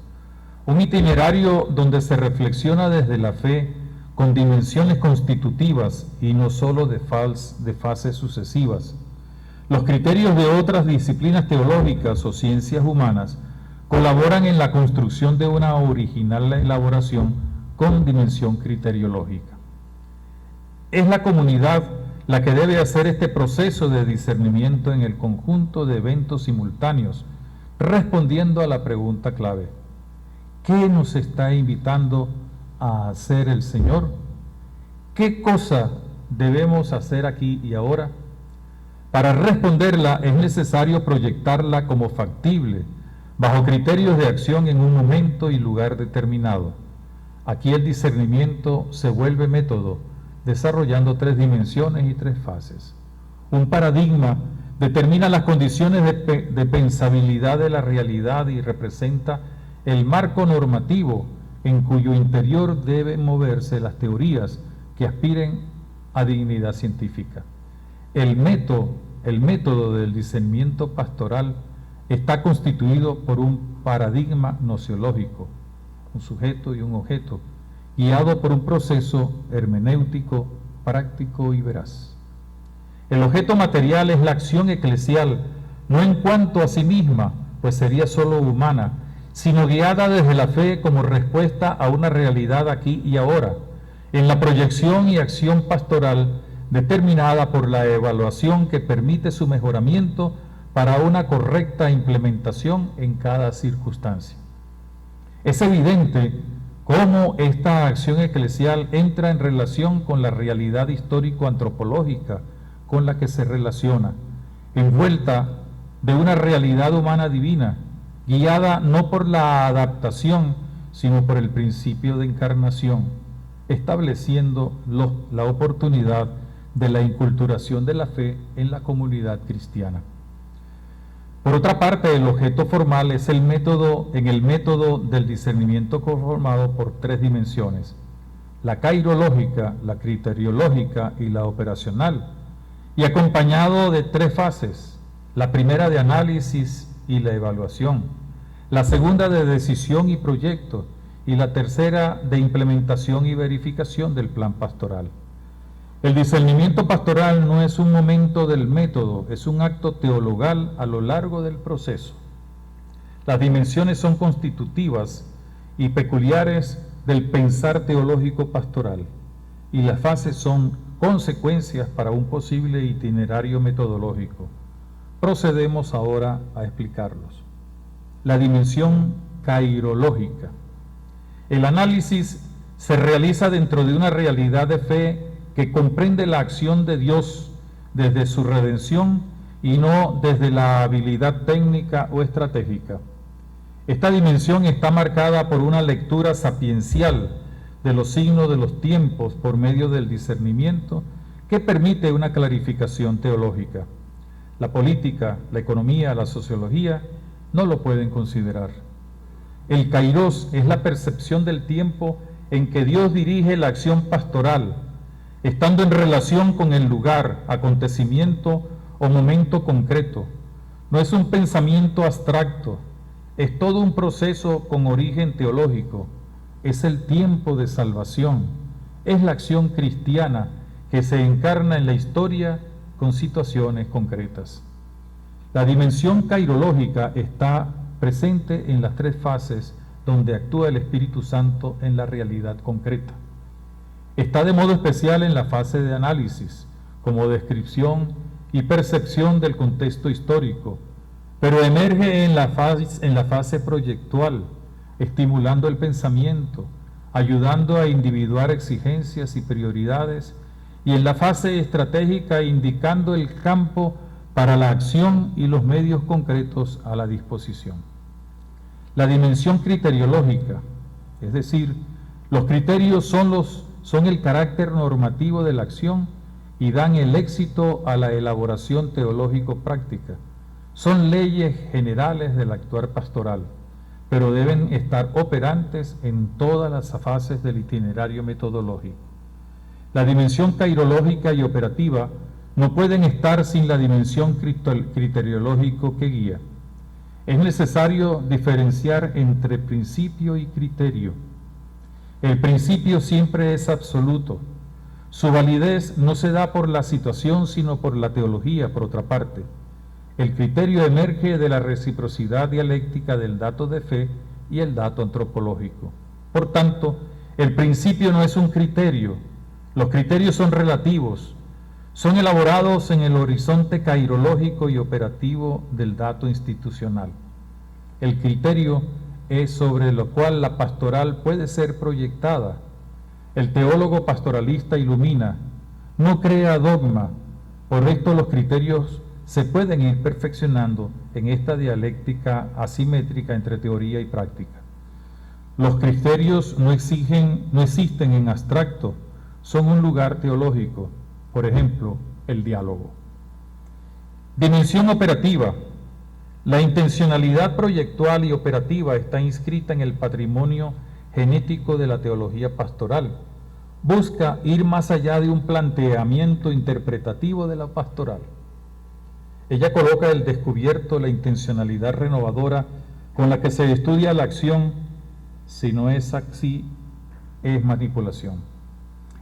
S2: Un itinerario donde se reflexiona desde la fe con dimensiones constitutivas y no solo de fases sucesivas. Los criterios de otras disciplinas teológicas o ciencias humanas colaboran en la construcción de una original elaboración con dimensión criteriológica. Es la comunidad la que debe hacer este proceso de discernimiento en el conjunto de eventos simultáneos, respondiendo a la pregunta clave: ¿qué nos está invitando a hacer el Señor? ¿Qué cosa debemos hacer aquí y ahora? Para responderla es necesario proyectarla como factible, bajo criterios de acción en un momento y lugar determinado. Aquí el discernimiento se vuelve método, desarrollando 3 dimensiones y 3 fases. Un paradigma determina las condiciones de pensabilidad de la realidad y representa el marco normativo en cuyo interior deben moverse las teorías que aspiren a dignidad científica. El método del discernimiento pastoral está constituido por un paradigma nociológico, un sujeto y un objeto, guiado por un proceso hermenéutico, práctico y veraz. El objeto material es la acción eclesial, no en cuanto a sí misma, pues sería solo humana, sino guiada desde la fe como respuesta a una realidad aquí y ahora, en la proyección y acción pastoral determinada por la evaluación que permite su mejoramiento para una correcta implementación en cada circunstancia. Es evidente cómo esta acción eclesial entra en relación con la realidad histórico-antropológica con la que se relaciona, envuelta de una realidad humana divina, guiada no por la adaptación, sino por el principio de encarnación, estableciendo la oportunidad de la inculturación de la fe en la comunidad cristiana. Por otra parte, el objeto formal es el método del discernimiento conformado por tres dimensiones: la cairológica, la criteriológica y la operacional, y acompañado de tres fases: la primera de análisis y la evaluación, la segunda de decisión y proyecto, y la tercera de implementación y verificación del plan pastoral. El discernimiento pastoral no es un momento del método, es un acto teologal a lo largo del proceso. Las dimensiones son constitutivas y peculiares del pensar teológico pastoral, y las fases son consecuencias para un posible itinerario metodológico. Procedemos ahora a explicarlos. La dimensión cairológica. El análisis se realiza dentro de una realidad de fe que comprende la acción de Dios desde su redención y no desde la habilidad técnica o estratégica. Esta dimensión está marcada por una lectura sapiencial de los signos de los tiempos por medio del discernimiento que permite una clarificación teológica. La política, la economía, la sociología no lo pueden considerar. El kairos es la percepción del tiempo en que Dios dirige la acción pastoral, estando en relación con el lugar, acontecimiento o momento concreto. No es un pensamiento abstracto, es todo un proceso con origen teológico, es el tiempo de salvación, es la acción cristiana que se encarna en la historia con situaciones concretas. La dimensión cairológica está presente en las tres fases donde actúa el Espíritu Santo en la realidad concreta. Está de modo especial en la fase de análisis, como descripción y percepción del contexto histórico, pero emerge en la fase proyectual, estimulando el pensamiento, ayudando a individuar exigencias y prioridades, y en la fase estratégica indicando el campo para la acción y los medios concretos a la disposición. La dimensión criteriológica, es decir, los criterios son el carácter normativo de la acción y dan el éxito a la elaboración teológico-práctica. Son leyes generales del actuar pastoral, pero deben estar operantes en todas las fases del itinerario metodológico. La dimensión cairológica y operativa no pueden estar sin la dimensión criteriológico que guía. Es necesario diferenciar entre principio y criterio. El principio siempre es absoluto. Su validez no se da por la situación, sino por la teología, por otra parte. El criterio emerge de la reciprocidad dialéctica del dato de fe y el dato antropológico. Por tanto, el principio no es un criterio. Los criterios son relativos. Son elaborados en el horizonte cairológico y operativo del dato institucional. El criterio es sobre lo cual la pastoral puede ser proyectada. El teólogo pastoralista ilumina, no crea dogma. Por esto los criterios se pueden ir perfeccionando en esta dialéctica asimétrica entre teoría y práctica. Los criterios no existen en abstracto, son un lugar teológico, por ejemplo, el diálogo. Dimensión operativa. La intencionalidad proyectual y operativa está inscrita en el patrimonio genético de la teología pastoral. Busca ir más allá de un planteamiento interpretativo de la pastoral. Ella coloca al descubierto la intencionalidad renovadora con la que se estudia la acción. Si no es así, es manipulación.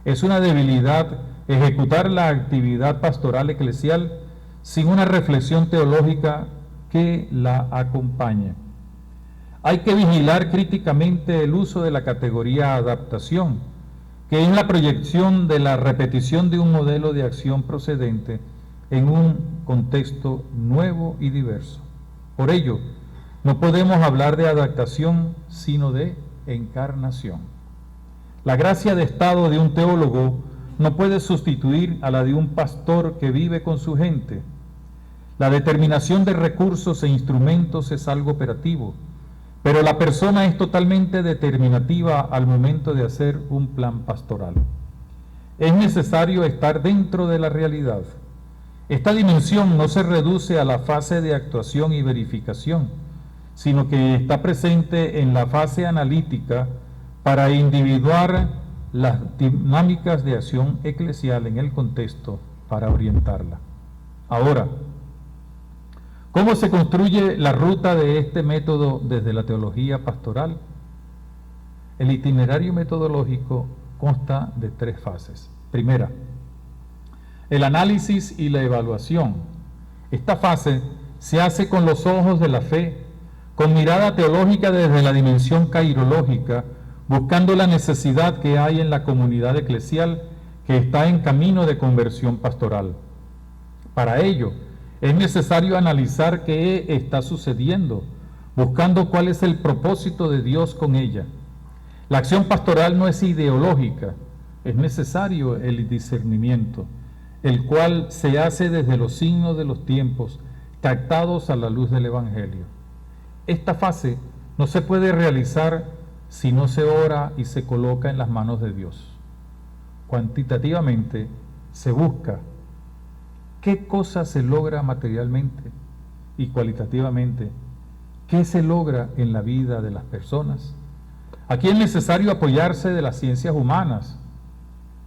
S2: Es una debilidad ejecutar la actividad pastoral eclesial sin una reflexión teológica que la acompañe. Hay que vigilar críticamente el uso de la categoría adaptación, que es la proyección de la repetición de un modelo de acción procedente en un contexto nuevo y diverso. Por ello, no podemos hablar de adaptación, sino de encarnación. La gracia de estado de un teólogo no puede sustituir a la de un pastor que vive con su gente. La determinación de recursos e instrumentos es algo operativo, pero la persona es totalmente determinativa al momento de hacer un plan pastoral. Es necesario estar dentro de la realidad. Esta dimensión no se reduce a la fase de actuación y verificación, sino que está presente en la fase analítica para individuar las dinámicas de acción eclesial en el contexto para orientarla. Ahora, ¿cómo se construye la ruta de este método desde la teología pastoral? El itinerario metodológico consta de 3 fases. Primera, el análisis y la evaluación. Esta fase se hace con los ojos de la fe, con mirada teológica desde la dimensión cairológica, buscando la necesidad que hay en la comunidad eclesial que está en camino de conversión pastoral. Para ello, es necesario analizar qué está sucediendo, buscando cuál es el propósito de Dios con ella. La acción pastoral no es ideológica, es necesario el discernimiento, el cual se hace desde los signos de los tiempos, captados a la luz del Evangelio. Esta fase no se puede realizar si no se ora y se coloca en las manos de Dios. Cuantitativamente se busca qué cosa se logra materialmente y cualitativamente qué se logra en la vida de las personas. Aquí es necesario apoyarse de las ciencias humanas,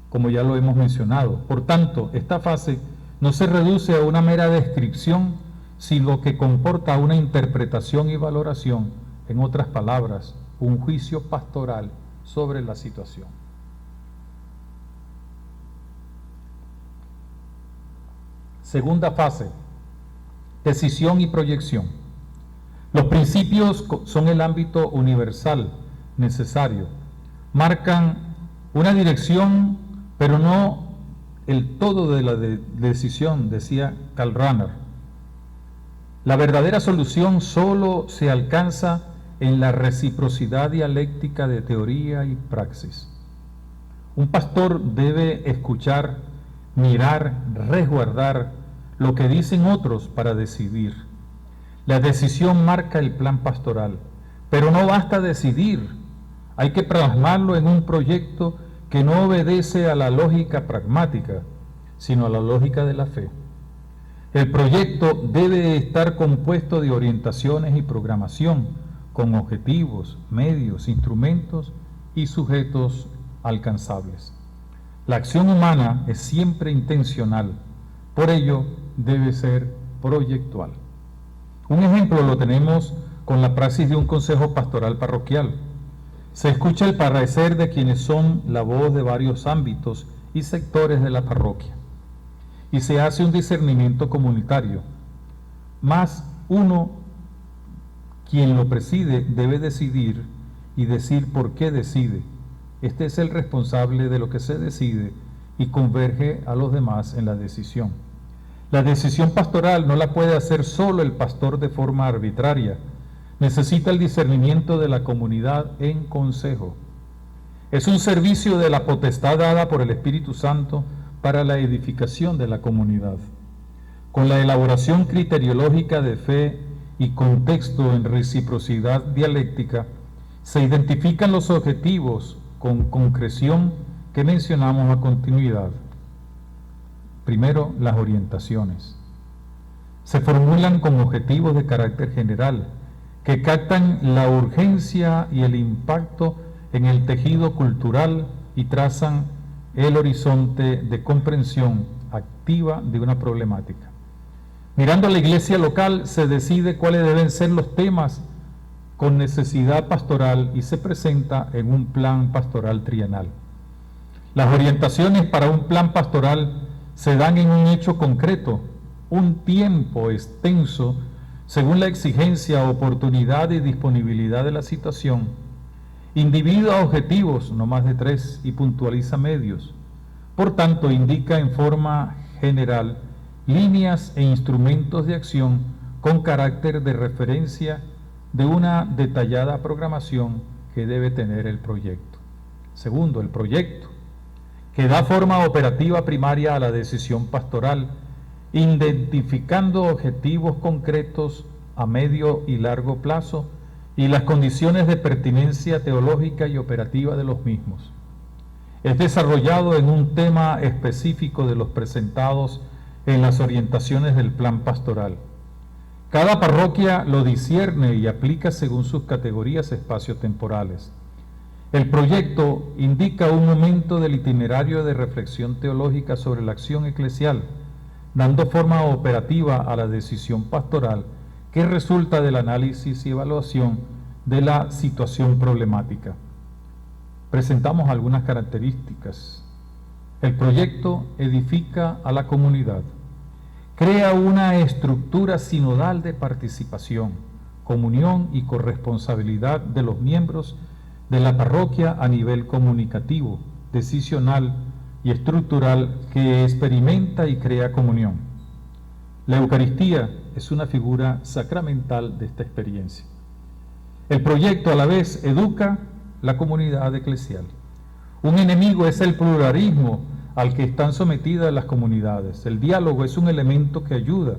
S2: como ya lo hemos mencionado. Por tanto, esta fase no se reduce a una mera descripción, sino que comporta una interpretación y valoración, en otras palabras, un juicio pastoral sobre la situación. Segunda fase, decisión y proyección. Los principios son el ámbito universal necesario, marcan una dirección, pero no el todo de la decisión, decía Karl Rahner. La verdadera solución solo se alcanza en la reciprocidad dialéctica de teoría y praxis. Un pastor debe escuchar, mirar, resguardar lo que dicen otros para decidir. La decisión marca el plan pastoral, pero no basta decidir, hay que plasmarlo en un proyecto que no obedece a la lógica pragmática, sino a la lógica de la fe. El proyecto debe estar compuesto de orientaciones y programación, con objetivos, medios, instrumentos y sujetos alcanzables. La acción humana es siempre intencional, por ello debe ser proyectual. Un ejemplo lo tenemos con la praxis de un consejo pastoral parroquial. Se escucha el parecer de quienes son la voz de varios ámbitos y sectores de la parroquia, y se hace un discernimiento comunitario. Más uno, quien lo preside, debe decidir y decir por qué decide. Este es el responsable de lo que se decide y converge a los demás en la decisión. La decisión pastoral no la puede hacer solo el pastor de forma arbitraria. Necesita el discernimiento de la comunidad en consejo. Es un servicio de la potestad dada por el Espíritu Santo para la edificación de la comunidad. Con la elaboración criteriológica de fe y contexto en reciprocidad dialéctica, se identifican los objetivos con concreción que mencionamos a continuidad. Primero, las orientaciones. Se formulan con objetivos de carácter general, que captan la urgencia y el impacto en el tejido cultural y trazan el horizonte de comprensión activa de una problemática. Mirando a la iglesia local, se decide cuáles deben ser los temas con necesidad pastoral y se presenta en un plan pastoral trienal. Las orientaciones para un plan pastoral se dan en un hecho concreto, un tiempo extenso, según la exigencia, oportunidad y disponibilidad de la situación. Individua objetivos, no más de 3, y puntualiza medios. Por tanto, indica en forma general líneas e instrumentos de acción con carácter de referencia de una detallada programación que debe tener el proyecto. Segundo, el proyecto, que da forma operativa primaria a la decisión pastoral identificando objetivos concretos a medio y largo plazo y las condiciones de pertinencia teológica y operativa de los mismos. Es desarrollado en un tema específico de los presentados en las orientaciones del plan pastoral. Cada parroquia lo discierne y aplica según sus categorías espaciotemporales. El proyecto indica un momento del itinerario de reflexión teológica sobre la acción eclesial, dando forma operativa a la decisión pastoral que resulta del análisis y evaluación de la situación problemática. Presentamos algunas características. El proyecto edifica a la comunidad, crea una estructura sinodal de participación, comunión y corresponsabilidad de los miembros de la parroquia a nivel comunicativo, decisional y estructural que experimenta y crea comunión. La Eucaristía es una figura sacramental de esta experiencia. El proyecto a la vez educa la comunidad eclesial. Un enemigo es el pluralismo al que están sometidas las comunidades. El diálogo es un elemento que ayuda.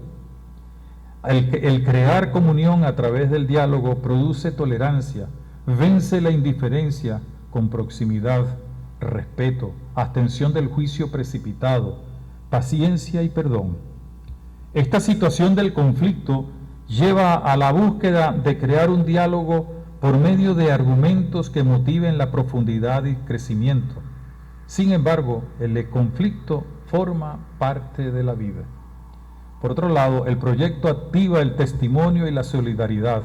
S2: El crear comunión a través del diálogo produce tolerancia, vence la indiferencia con proximidad, respeto, abstención del juicio precipitado, paciencia y perdón. Esta situación del conflicto lleva a la búsqueda de crear un diálogo por medio de argumentos que motiven la profundidad y crecimiento. Sin embargo, el conflicto forma parte de la vida. Por otro lado, el proyecto activa el testimonio y la solidaridad.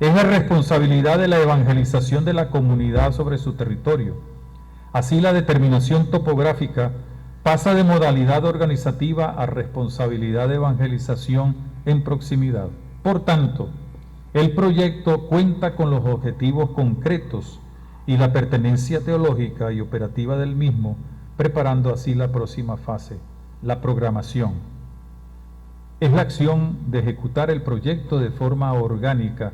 S2: Es la responsabilidad de la evangelización de la comunidad sobre su territorio. Así, la determinación topográfica pasa de modalidad organizativa a responsabilidad de evangelización en proximidad. Por tanto, el proyecto cuenta con los objetivos concretos y la pertenencia teológica y operativa del mismo, preparando así la próxima fase, la programación. Es la acción de ejecutar el proyecto de forma orgánica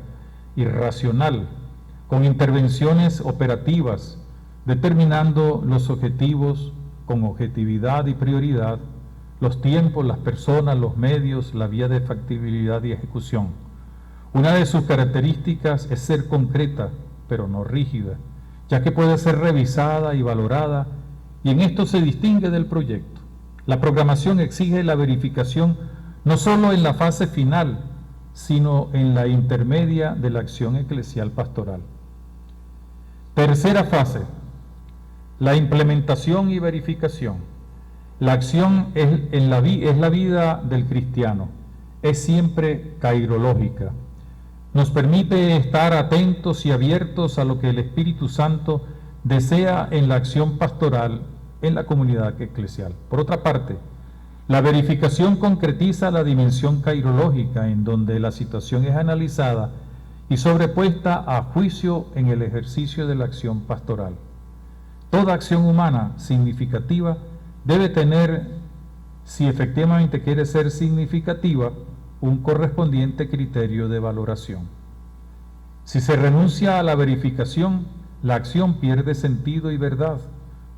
S2: y racional, con intervenciones operativas, determinando los objetivos con objetividad y prioridad, los tiempos, las personas, los medios, la vía de factibilidad y ejecución. Una de sus características es ser concreta, pero no rígida, ya que puede ser revisada y valorada, y en esto se distingue del proyecto. La programación exige la verificación no solo en la fase final, sino en la intermedia de la acción eclesial pastoral. Tercera fase, la implementación y verificación. La acción es la vida del cristiano, es siempre cairológica. Nos permite estar atentos y abiertos a lo que el Espíritu Santo desea en la acción pastoral en la comunidad eclesial. Por otra parte, la verificación concretiza la dimensión cairológica, en donde la situación es analizada y sobrepuesta a juicio en el ejercicio de la acción pastoral. Toda acción humana significativa debe tener, si efectivamente quiere ser significativa, un correspondiente criterio de valoración. Si se renuncia a la verificación, la acción pierde sentido y verdad,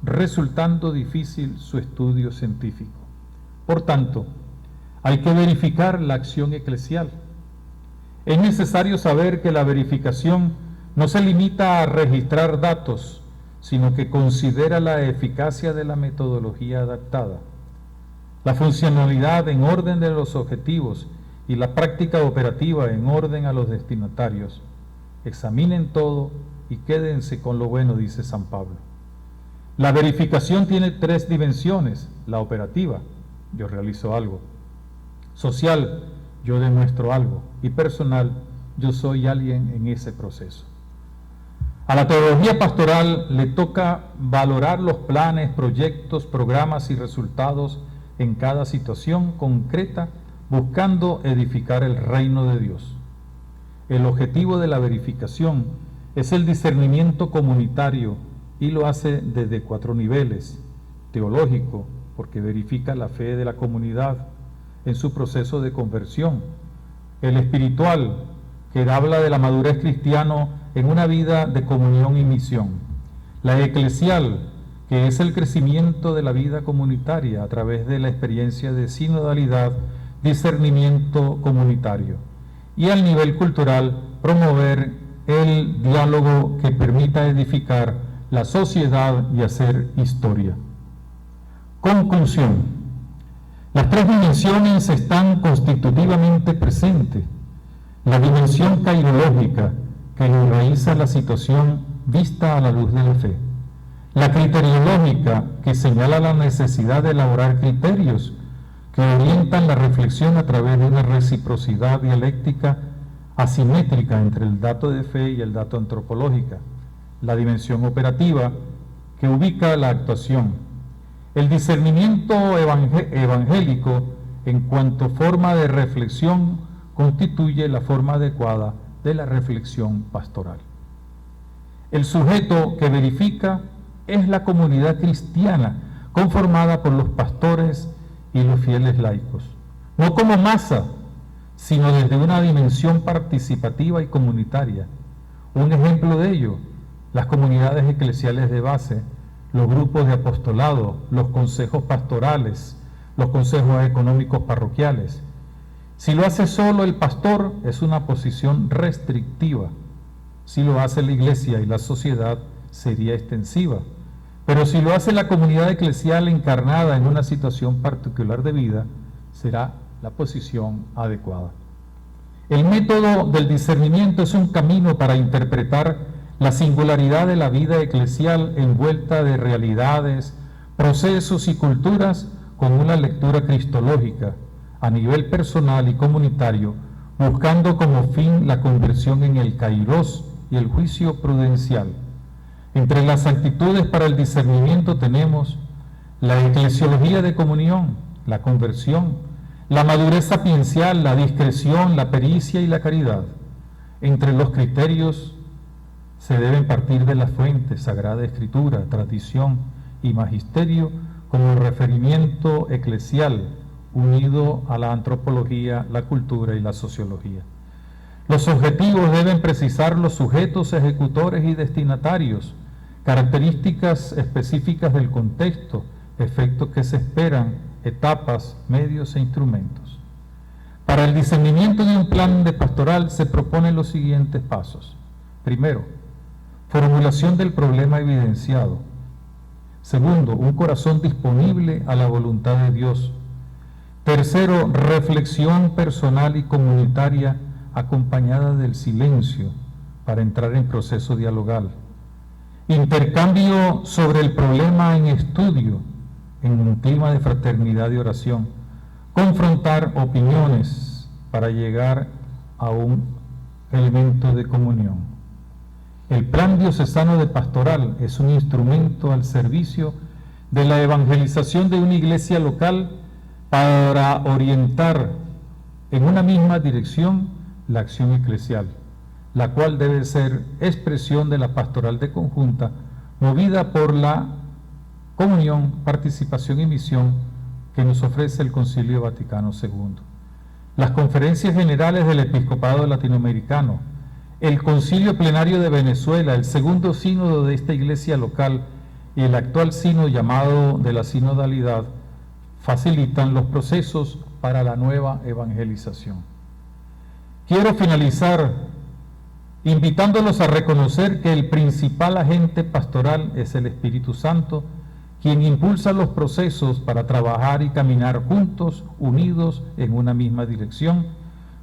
S2: resultando difícil su estudio científico. Por tanto, hay que verificar la acción eclesial. Es necesario saber que la verificación no se limita a registrar datos, sino que considera la eficacia de la metodología adaptada, la funcionalidad en orden de los objetivos y la práctica operativa en orden a los destinatarios. Examinen todo y quédense con lo bueno, dice San Pablo. La verificación tiene tres dimensiones: la operativa, yo realizo algo; social, yo demuestro algo; y personal, yo soy alguien en ese proceso. A la teología pastoral le toca valorar los planes, proyectos, programas y resultados en cada situación concreta, buscando edificar el reino de Dios. El objetivo de la verificación es el discernimiento comunitario y lo hace desde 4 niveles: teológico, porque verifica la fe de la comunidad en su proceso de conversión; el espiritual, que habla de la madurez cristiana en una vida de comunión y misión; la eclesial, que es el crecimiento de la vida comunitaria a través de la experiencia de sinodalidad, discernimiento comunitario. Y al nivel cultural, promover el diálogo que permita edificar la sociedad y hacer historia. Conclusión. Las tres dimensiones están constitutivamente presentes. La dimensión cairológica, que enraiza la situación vista a la luz de la fe. La criteriológica, que señala la necesidad de elaborar criterios que orientan la reflexión a través de una reciprocidad dialéctica asimétrica entre el dato de fe y el dato antropológica. La dimensión operativa, que ubica la actuación. El discernimiento evangélico, en cuanto forma de reflexión, constituye la forma adecuada de la reflexión pastoral. El sujeto que verifica es la comunidad cristiana, conformada por los pastores y los fieles laicos, no como masa, sino desde una dimensión participativa y comunitaria. Un ejemplo de ello, las comunidades eclesiales de base, los grupos de apostolado, los consejos pastorales, los consejos económicos parroquiales. Si lo hace solo el pastor, es una posición restrictiva. Si lo hace la iglesia y la sociedad, sería extensiva. Pero si lo hace la comunidad eclesial encarnada en una situación particular de vida, será la posición adecuada. El método del discernimiento es un camino para interpretar la singularidad de la vida eclesial envuelta de realidades, procesos y culturas con una lectura cristológica a nivel personal y comunitario, buscando como fin la conversión en el kairos y el juicio prudencial. Entre las actitudes para el discernimiento tenemos la eclesiología de comunión, la conversión, la madurez sapiencial, la discreción, la pericia y la caridad. Entre los criterios se deben partir de las fuentes, Sagrada Escritura, tradición y magisterio, como referimiento eclesial, unido a la antropología, la cultura y la sociología. Los objetivos deben precisar los sujetos, ejecutores y destinatarios, características específicas del contexto, efectos que se esperan, etapas, medios e instrumentos. Para el discernimiento de un plan de pastoral se proponen los siguientes pasos. Primero, formulación del problema evidenciado. Segundo, un corazón disponible a la voluntad de Dios. Tercero, reflexión personal y comunitaria acompañada del silencio para entrar en proceso dialogal. Intercambio sobre el problema en estudio, en un clima de fraternidad y oración. Confrontar opiniones para llegar a un elemento de comunión. El plan diocesano de pastoral es un instrumento al servicio de la evangelización de una iglesia local para orientar en una misma dirección la acción eclesial, la cual debe ser expresión de la pastoral de conjunta, movida por la comunión, participación y misión que nos ofrece el Concilio Vaticano II. Las conferencias generales del Episcopado Latinoamericano, el Concilio Plenario de Venezuela, el segundo sínodo de esta iglesia local y el actual sínodo llamado de la sinodalidad facilitan los procesos para la nueva evangelización. Quiero finalizar invitándolos a reconocer que el principal agente pastoral es el Espíritu Santo, quien impulsa los procesos para trabajar y caminar juntos, unidos en una misma dirección,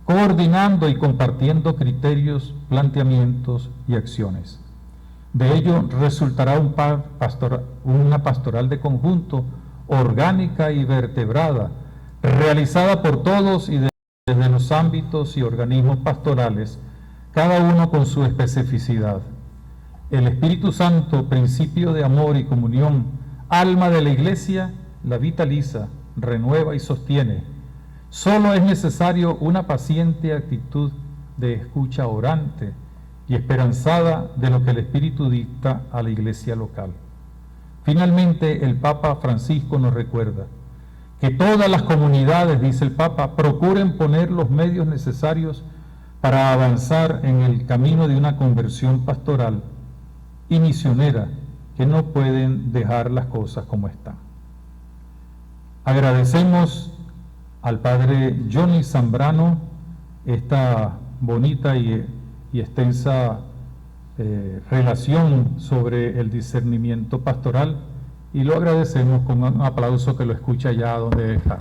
S2: coordinando y compartiendo criterios, planteamientos y acciones. De ello resultará una pastoral de conjunto, orgánica y vertebrada, realizada por todos y desde los ámbitos y organismos pastorales, cada uno con su especificidad. El Espíritu Santo, principio de amor y comunión, alma de la Iglesia, la vitaliza, renueva y sostiene. Solo es necesario una paciente actitud de escucha orante y esperanzada de lo que el Espíritu dicta a la Iglesia local. Finalmente, el Papa Francisco nos recuerda que todas las comunidades, dice el Papa, procuren poner los medios necesarios para avanzar en el camino de una conversión pastoral y misionera que no pueden dejar las cosas como están. Agradecemos al Padre Johnny Zambrano esta bonita y extensa relación sobre el discernimiento pastoral, y lo agradecemos con un aplauso que lo escucha allá donde está.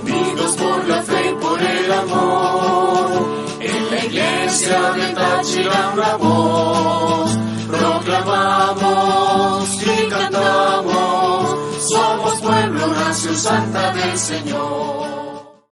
S3: Unidos por la fe y por el amor, en la iglesia de Táchira una voz, proclamamos y cantamos, somos pueblo, nación santa del Señor.